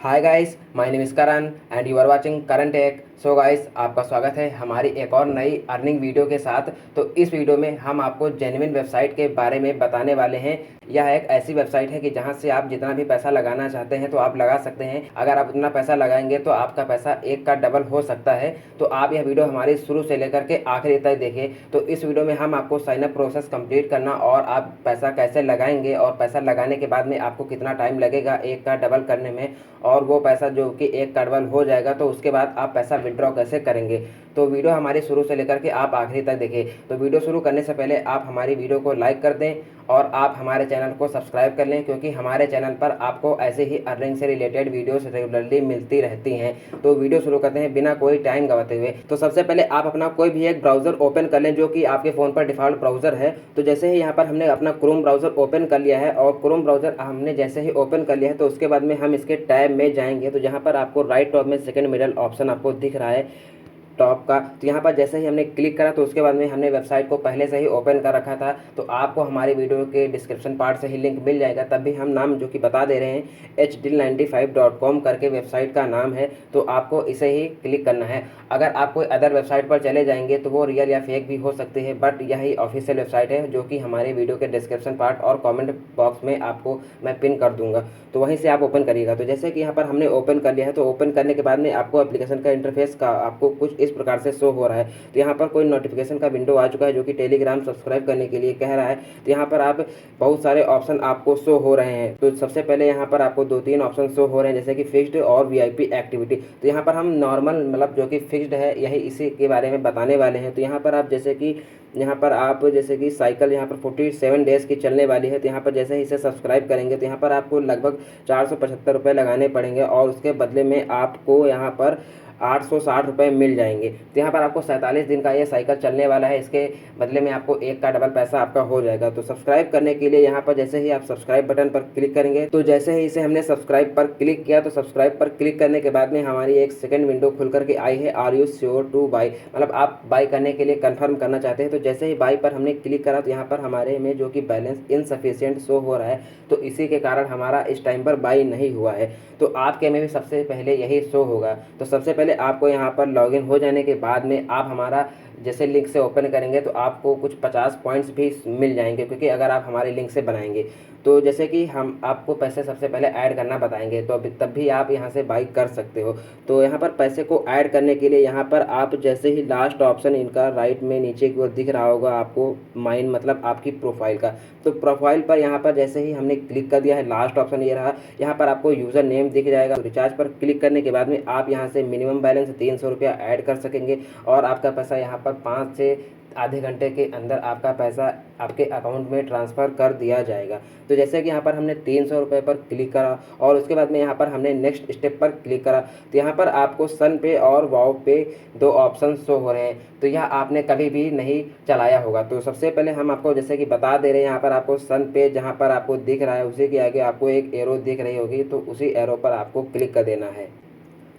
Hi guys, my name is Karan and you are watching Karan tech. So guys, आपका स्वागत है हमारी एक और नई अर्निंग वीडियो के साथ। तो इस वीडियो में हम आपको जेन्युइन वेबसाइट के बारे में बताने वाले हैं। यह एक ऐसी वेबसाइट है कि जहां से आप जितना भी पैसा लगाना चाहते हैं तो आप लगा सकते हैं। अगर आप उतना पैसा लगाएंगे तो आपका पैसा एक का डबल हो सकता है। तो आप यह वीडियो हमारी शुरू से लेकर के आखिरी तक देखें। तो इस वीडियो में हम आपको साइन अप प्रोसेस कंप्लीट करना और आप पैसा कैसे लगाएंगे और पैसा लगाने के बाद में आपको कितना टाइम लगेगा एक का डबल करने में, और वो पैसा जो कि एक का डबल हो जाएगा तो उसके बाद आप पैसा विड्रॉ कैसे करेंगे। तो वीडियो हमारी शुरू से लेकर के आप आखिरी तक देखें। तो वीडियो शुरू करने से पहले आप हमारी वीडियो को लाइक कर दें और आप हमारे चैनल को सब्सक्राइब कर लें, क्योंकि हमारे चैनल पर आपको ऐसे ही अर्निंग से रिलेटेड वीडियोस रेगुलरली मिलती रहती हैं। तो वीडियो शुरू करते हैं बिना कोई टाइम गवाते हुए। तो सबसे पहले आप अपना कोई भी एक ब्राउज़र ओपन कर लें जो कि आपके फ़ोन पर डिफ़ॉल्ट ब्राउज़र है। तो जैसे ही यहाँ पर हमने अपना क्रोम ब्राउज़र ओपन कर लिया है और क्रोम ब्राउज़र हमने जैसे ही ओपन कर लिया है तो उसके बाद में हम इसके टैब में जाएंगे। तो जहाँ पर आपको राइट टॉप में सेकंड मिडल ऑप्शन आपको दिख रहा है टॉप का, तो यहाँ पर जैसे ही हमने क्लिक करा तो उसके बाद में हमने वेबसाइट को पहले से ही ओपन कर रखा था। तो आपको हमारी वीडियो के डिस्क्रिप्शन पार्ट से ही लिंक मिल जाएगा। तब भी हम नाम जो कि बता दे रहे हैं hdl95.com करके वेबसाइट का नाम है। तो आपको इसे ही क्लिक करना है। अगर आप कोई अदर वेबसाइट पर चले जाएंगे तो वो रियल या फेक भी हो सकती है, बट यही ऑफिशियल वेबसाइट है जो कि हमारे वीडियो के डिस्क्रिप्शन पार्ट और कॉमेंट बॉक्स में आपको मैं पिन कर दूंगा। तो वहीं से आप ओपन करिएगा। तो जैसे कि यहाँ पर हमने ओपन कर लिया है, तो ओपन करने के बाद में आपको एप्लीकेशन का इंटरफेस का आपको कुछ इस प्रकार से शो हो रहा है। तो यहाँ पर कोई नोटिफिकेशन का विंडो आ चुका है जो कि टेलीग्राम सब्सक्राइब करने के लिए कह रहा है। तो यहाँ पर आप बहुत सारे ऑप्शन आपको शो हो रहे हैं। तो सबसे पहले यहाँ पर आपको 2-3 ऑप्शन शो हो रहे हैं, जैसे कि फिक्स्ड और वीआईपी एक्टिविटी। तो यहाँ पर हम नॉर्मल मतलब जो कि फिक्स्ड है यही इसी के बारे में बताने वाले हैं। तो यहाँ पर आप जैसे कि साइकिल यहाँ पर 47 डेज़ की चलने वाली है। तो यहाँ पर जैसे ही इसे सब्सक्राइब करेंगे तो यहाँ पर आपको लगभग 475 रुपये लगाने पड़ेंगे और उसके बदले में आपको यहाँ पर 860 रुपये मिल जाएंगे। तो यहाँ पर आपको 47 दिन का ये साइकिल चलने वाला है। इसके बदले में आपको एक का डबल पैसा आपका हो जाएगा। तो सब्सक्राइब करने के लिए यहाँ पर जैसे ही आप सब्सक्राइब बटन पर क्लिक करेंगे, तो जैसे ही इसे हमने सब्सक्राइब पर क्लिक किया तो सब्सक्राइब पर क्लिक करने के बाद में हमारी एक सेकंड विंडो खुल करके आई है, are you sure to buy, मतलब आप बाई करने के लिए कन्फर्म करना चाहते हैं। तो जैसे ही बाई पर हमने क्लिक करा तो यहाँ पर हमारे में जो कि बैलेंस इनसफिशियंट शो हो रहा है, तो इसी के कारण हमारा इस टाइम पर बाई नहीं हुआ है। तो आपके में भी सबसे पहले यही शो होगा। तो सबसे पहले आपको यहाँ पर लॉगिन हो जाने के बाद में आप हमारा जैसे लिंक से ओपन करेंगे तो आपको कुछ 50 पॉइंट्स भी मिल जाएंगे, क्योंकि अगर आप हमारे लिंक से बनाएंगे तो जैसे कि हम आपको पैसे सबसे पहले ऐड करना बताएंगे, तो तब भी आप यहाँ से बाई कर सकते हो। तो यहाँ पर पैसे को ऐड करने के लिए यहाँ पर आप जैसे ही लास्ट ऑप्शन इनका राइट में नीचे की ओर दिख रहा होगा आपको माइन, मतलब आपकी प्रोफाइल का। तो प्रोफाइल पर यहाँ पर जैसे ही हमने क्लिक कर दिया है, लास्ट ऑप्शन ये रहा। यहाँ पर आपको यूज़र नेम दिख जाएगा। तो रिचार्ज पर क्लिक करने के बाद में आप यहाँ से मिनिमम बैलेंस 300 रुपया ऐड कर सकेंगे और आपका पैसा यहाँ पर 5 से आधे घंटे के अंदर आपका पैसा आपके अकाउंट में ट्रांसफ़र कर दिया जाएगा। तो जैसे कि यहाँ पर हमने 300 रुपये पर क्लिक करा और उसके बाद में यहाँ पर हमने नेक्स्ट स्टेप पर क्लिक करा, तो यहाँ पर आपको सन पे और वाव पे 2 ऑप्शन शो हो रहे हैं। तो यह आपने कभी भी नहीं चलाया होगा। तो सबसे पहले हम आपको जैसे कि बता दे रहे हैं, यहाँ पर आपको सन पे जहाँ पर आपको दिख रहा है उसी के आगे आपको एक एरो दिख रही होगी, तो उसी एरो पर आपको क्लिक कर देना है।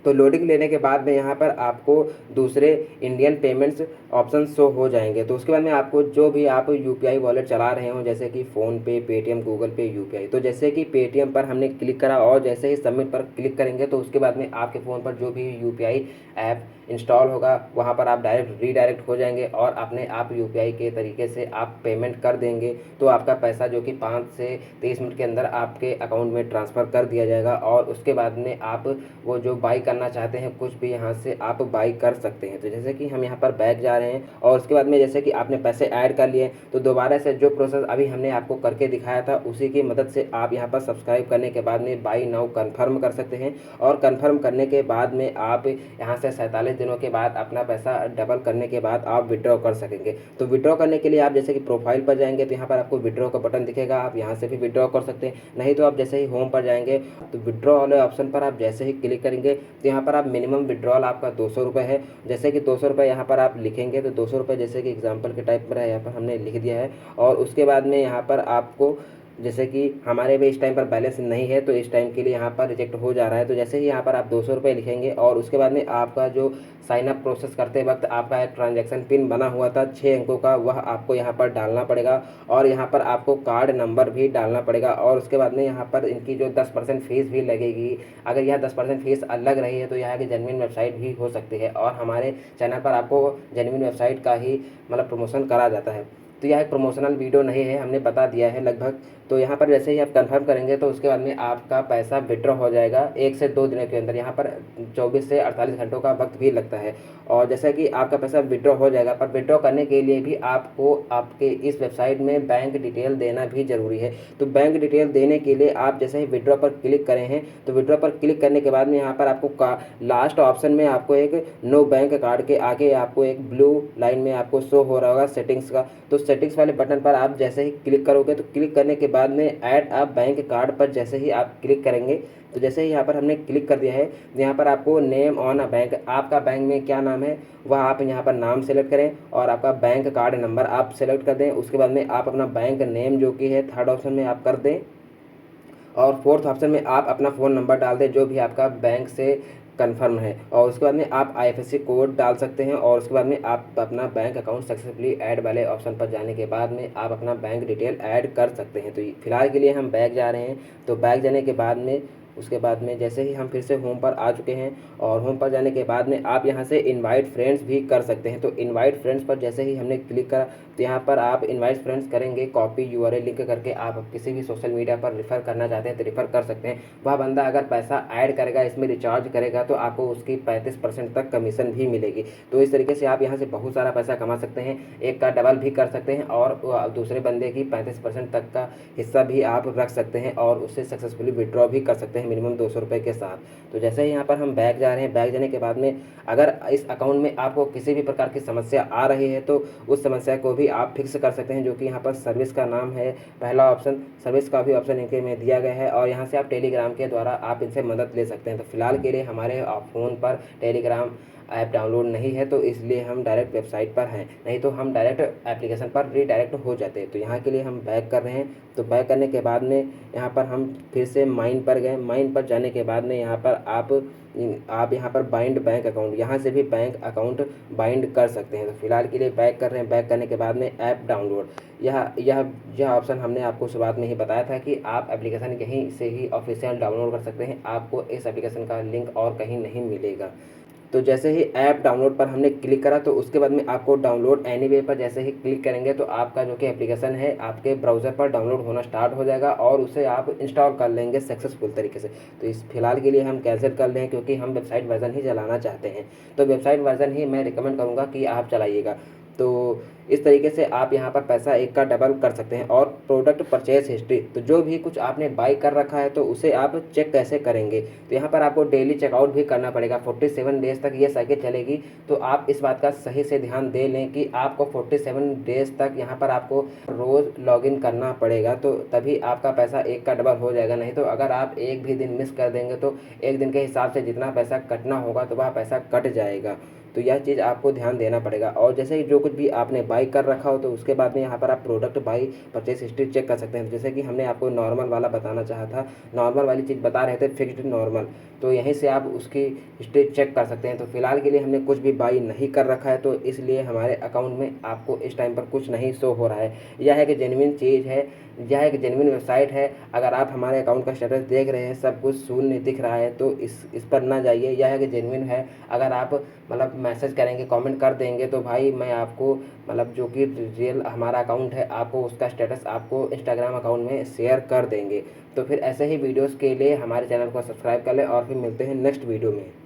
तो लोडिंग लेने के बाद में यहाँ पर आपको दूसरे इंडियन पेमेंट्स ऑप्शन शो हो जाएंगे। तो उसके बाद में आपको जो भी आप यूपीआई वॉलेट चला रहे हो, जैसे कि फ़ोनपे, पेटीएम, गूगल पे, यूपीआई। तो जैसे कि पेटीएम पर हमने क्लिक करा और जैसे ही सबमिट पर क्लिक करेंगे तो उसके बाद में आपके फ़ोन पर जो भी यूपीआई ऐप इंस्टॉल होगा वहाँ पर आप डायरेक्ट रीडायरेक्ट हो जाएंगे और अपने आप यूपीआई के तरीके से आप पेमेंट कर देंगे। तो आपका पैसा जो कि 5 से 30 मिनट के अंदर आपके अकाउंट में ट्रांसफ़र कर दिया जाएगा और उसके बाद में आप वो जो बाई करना चाहते हैं कुछ भी यहाँ से आप बाई कर सकते हैं। तो जैसे कि हम यहाँ पर बैक जा रहे हैं और उसके बाद में जैसे कि आपने पैसे ऐड कर लिए, तो दोबारा से जो प्रोसेस अभी हमने आपको करके दिखाया था उसी की मदद से आप यहाँ पर सब्सक्राइब करने के बाद में बाई नाउ कन्फर्म कर सकते हैं। और कन्फर्म करने के बाद में आप यहाँ से 47 दिनों के बाद अपना पैसा डबल करने के बाद आप विड्रॉ कर सकेंगे। तो विड्रॉ करने के लिए आप जैसे कि प्रोफाइल पर जाएंगे तो यहाँ पर आपको विड्रॉ का बटन दिखेगा, आप यहाँ से भी विड्रॉ कर सकते हैं। नहीं तो आप जैसे ही होम पर जाएंगे तो विड्रॉ वाले ऑप्शन पर आप जैसे ही क्लिक करेंगे तो यहाँ पर आप मिनिमम विड्रॉल आपका 200 रुपये है। जैसे कि 200 रुपये यहाँ पर आप लिखेंगे तो 200 रुपये जैसे कि एग्जाम्पल के टाइप पर है, यहाँ पर हमने लिख दिया है। और उसके बाद में यहाँ पर आपको जैसे कि हमारे भी इस टाइम पर बैलेंस नहीं है, तो इस टाइम के लिए यहाँ पर रिजेक्ट हो जा रहा है। तो जैसे ही यहाँ पर आप 200 रुपये लिखेंगे और उसके बाद में आपका जो साइन अप प्रोसेस करते वक्त आपका एक ट्रांजैक्शन पिन बना हुआ था 6 अंकों का, वह आपको यहाँ पर डालना पड़ेगा और यहाँ पर आपको कार्ड नंबर भी डालना पड़ेगा। और उसके बाद में यहाँ पर इनकी जो 10% फीस भी लगेगी। अगर यह 10% फीस अलग रही है तो यहाँ की जेन्युइन वेबसाइट भी हो सकती है और हमारे चैनल पर आपको जेन्युइन वेबसाइट का ही मतलब प्रमोशन करा जाता है। तो यह एक प्रमोशनल वीडियो नहीं है, हमने बता दिया है लगभग। तो यहाँ पर जैसे ही आप कंफर्म करेंगे तो उसके बाद में आपका पैसा विड्रॉ हो जाएगा 1 से 2 दिनों के अंदर। यहाँ पर 24 से 48 घंटों का वक्त भी लगता है। और जैसा कि आपका पैसा विड्रॉ हो जाएगा, पर विड्रॉ करने के लिए भी आपको आपके इस वेबसाइट में बैंक डिटेल देना भी ज़रूरी है। तो बैंक डिटेल देने के लिए आप जैसे ही विड्रॉ पर क्लिक करें हैं, तो विड्रॉ पर क्लिक करने के बाद में यहाँ पर आपको लास्ट ऑप्शन में आपको एक नो बैंक कार्ड के आगे आपको एक ब्लू लाइन में आपको शो हो रहा होगा सेटिंग्स का। तो सेटिंग्स वाले बटन पर आप जैसे ही क्लिक करोगे, तो क्लिक करने के बाद में ऐड अ बैंक कार्ड पर जैसे ही आप क्लिक करेंगे, तो जैसे ही यहाँ पर हमने क्लिक कर दिया है, यहाँ पर आपको नेम ऑन अ बैंक, आपका बैंक में क्या नाम है वह आप यहाँ पर नाम सेलेक्ट करें और आपका बैंक कार्ड नंबर आप सेलेक्ट कर दें। उसके बाद में आप अपना बैंक नेम जो कि है थर्ड ऑप्शन में आप कर दें और फोर्थ ऑप्शन में आप अपना फ़ोन नंबर डाल दें जो भी आपका बैंक से कन्फर्म है। और उसके बाद में आप IFSC कोड डाल सकते हैं और उसके बाद में आप अपना बैंक अकाउंट सक्सेसफुली ऐड वाले ऑप्शन पर जाने के बाद में आप अपना बैंक डिटेल ऐड कर सकते हैं। तो फिलहाल के लिए हम बैक जा रहे हैं। तो बैक जाने के बाद में उसके बाद में जैसे ही हम फिर से होम पर आ चुके हैं और होम पर जाने के बाद में आप यहाँ से इनवाइट फ्रेंड्स भी कर सकते हैं। तो इनवाइट फ्रेंड्स पर जैसे ही हमने क्लिक करा, तो यहाँ पर आप इनवाइट फ्रेंड्स करेंगे, कॉपी URL लिंक करके आप किसी भी सोशल मीडिया पर रिफ़र करना चाहते हैं तो रिफ़र कर सकते हैं। वह बंदा अगर पैसा ऐड करेगा, इसमें रिचार्ज करेगा, तो आपको उसकी 35% तक कमीशन भी मिलेगी। तो इस तरीके से आप यहाँ से बहुत सारा पैसा कमा सकते हैं, एक का डबल भी कर सकते हैं और दूसरे बंदे की 35% तक का हिस्सा भी आप रख सकते हैं और उससे सक्सेसफुली विड्रॉ भी कर सकते हैं मिनिमम 200 रुपये के साथ। तो जैसे ही यहाँ पर हम बैक जा रहे हैं, बैक जाने के बाद में अगर इस अकाउंट में आपको किसी भी प्रकार की समस्या आ रही है तो उस समस्या को भी आप फिक्स कर सकते हैं, जो कि यहाँ पर सर्विस का नाम है पहला ऑप्शन, सर्विस का भी ऑप्शन इनके में दिया गया है और यहाँ से आप टेलीग्राम के द्वारा आप इनसे मदद ले सकते हैं। तो फिलहाल के लिए हमारे फ़ोन पर टेलीग्राम ऐप डाउनलोड नहीं है, तो इसलिए हम डायरेक्ट वेबसाइट पर हैं, नहीं तो हम डायरेक्ट एप्लीकेशन पर रीडायरेक्ट हो जाते हैं। तो यहाँ के लिए हम बैक कर रहे हैं। तो बैक करने के बाद में यहाँ पर हम फिर से माइन पर गए। माइन पर जाने के बाद में यहाँ पर आप यहाँ पर बाइंड बैंक अकाउंट, यहाँ से भी बैंक अकाउंट बाइंड कर सकते हैं। तो फिलहाल के लिए बैक कर रहे हैं। बैक करने के बाद में ऐप डाउनलोड, यह ऑप्शन हमने आपको शुरुआत में ही बताया था कि आप एप्लीकेशन यहीं से ही ऑफिशियल डाउनलोड कर सकते हैं, आपको इस एप्लीकेशन का लिंक और कहीं नहीं मिलेगा। तो जैसे ही ऐप डाउनलोड पर हमने क्लिक करा, तो उसके बाद में आपको डाउनलोड एनीवे पर जैसे ही क्लिक करेंगे तो आपका जो कि एप्लीकेशन है आपके ब्राउज़र पर डाउनलोड होना स्टार्ट हो जाएगा और उसे आप इंस्टॉल कर लेंगे सक्सेसफुल तरीके से। तो इस फिलहाल के लिए हम कैंसिल कर लें क्योंकि हम वेबसाइट वर्जन ही चलाना चाहते हैं। तो वेबसाइट वर्जन ही मैं रिकमेंड करूँगा कि आप चलाइएगा। तो इस तरीके से आप यहाँ पर पैसा एक का डबल कर सकते हैं। और प्रोडक्ट परचेज हिस्ट्री, तो जो भी कुछ आपने बाई कर रखा है तो उसे आप चेक कैसे करेंगे, तो यहाँ पर आपको डेली चेकआउट भी करना पड़ेगा। 47 डेज़ तक ये साइकिल चलेगी। तो आप इस बात का सही से ध्यान दे लें कि आपको 47 डेज़ तक यहाँ पर आपको रोज़ लॉगिन करना पड़ेगा, तो तभी आपका पैसा एक का डबल हो जाएगा। नहीं तो अगर आप एक भी दिन मिस कर देंगे तो एक दिन के हिसाब से जितना पैसा कटना होगा तो वह पैसा कट जाएगा। तो यह चीज़ आपको ध्यान देना पड़ेगा। और जैसे ही जो कुछ भी आपने बाई कर रखा हो तो उसके बाद में यहाँ पर आप product buy purchase history check कर सकते हैं। जैसे कि हमने आपको नॉर्मल वाला बताना चाहा था, नॉर्मल वाली चीज़ बता रहे थे, फिक्स्ड नॉर्मल, तो यहीं से आप उसकी हिस्ट्री चेक कर सकते हैं। तो फिलहाल के लिए हमने कुछ भी बाई नहीं कर रखा है, तो इसलिए हमारे अकाउंट में आपको इस टाइम पर कुछ नहीं शो हो रहा है। यह एक जेन्युइन चीज़ है, यह एक जेन्युइन वेबसाइट है। अगर आप हमारे अकाउंट का स्टेटस देख रहे हैं, सब कुछ शून्य दिख रहा है, तो इस पर ना जाइए, यह एक जेन्युइन है। अगर आप मतलब मैसेज करेंगे, कमेंट कर देंगे, तो भाई मैं आपको मतलब जो कि रियल हमारा अकाउंट है, आपको उसका स्टेटस आपको इंस्टाग्राम अकाउंट में शेयर कर देंगे। तो फिर ऐसे ही वीडियोज़ के लिए हमारे चैनल को सब्सक्राइब कर लें और फिर मिलते हैं नेक्स्ट वीडियो में।